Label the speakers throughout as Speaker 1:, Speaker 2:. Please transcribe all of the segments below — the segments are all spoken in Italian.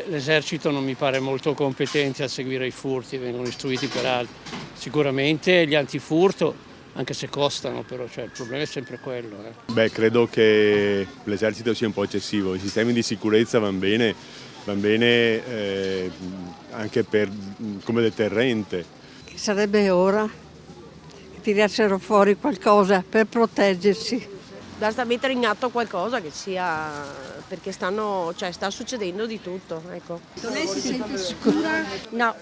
Speaker 1: L'esercito non mi pare molto competente a seguire i furti, vengono istruiti per altri. Sicuramente gli antifurto, anche se costano però, cioè, il problema è sempre quello.
Speaker 2: Beh, credo che l'esercito sia un po' eccessivo, i sistemi di sicurezza vanno bene anche come deterrente.
Speaker 3: Sarebbe ora che tirassero fuori qualcosa per proteggersi.
Speaker 4: Basta mettere in atto qualcosa che sia, perché sta succedendo di tutto, ecco.
Speaker 3: Lei si sente sicura?
Speaker 5: No,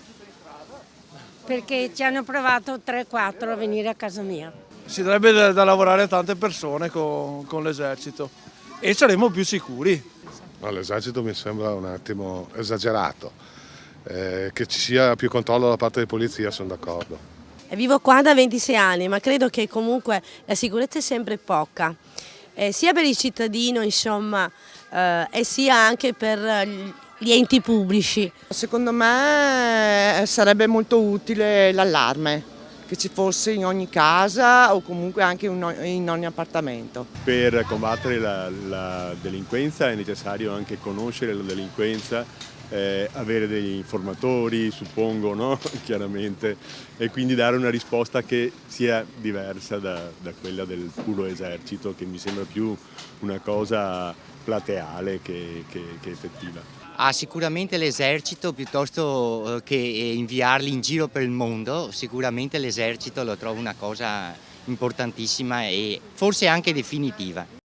Speaker 5: perché ci hanno provato 3-4 a venire a casa mia.
Speaker 6: Si darebbe da lavorare a tante persone con l'esercito e saremmo più sicuri.
Speaker 7: No, l'esercito mi sembra un attimo esagerato, che ci sia più controllo da parte di polizia sono d'accordo.
Speaker 4: Vivo qua da 26 anni, ma credo che comunque la sicurezza è sempre poca, sia per il cittadino, insomma, e sia anche per gli enti pubblici.
Speaker 8: Secondo me sarebbe molto utile l'allarme, che ci fosse in ogni casa o comunque anche in ogni appartamento.
Speaker 2: Per combattere la delinquenza è necessario anche conoscere la delinquenza, avere degli informatori, suppongo, no? Chiaramente, e quindi dare una risposta che sia diversa da quella del puro esercito, che mi sembra più una cosa plateale che effettiva.
Speaker 9: Sicuramente l'esercito, piuttosto che inviarli in giro per il mondo, sicuramente l'esercito lo trovo una cosa importantissima e forse anche definitiva.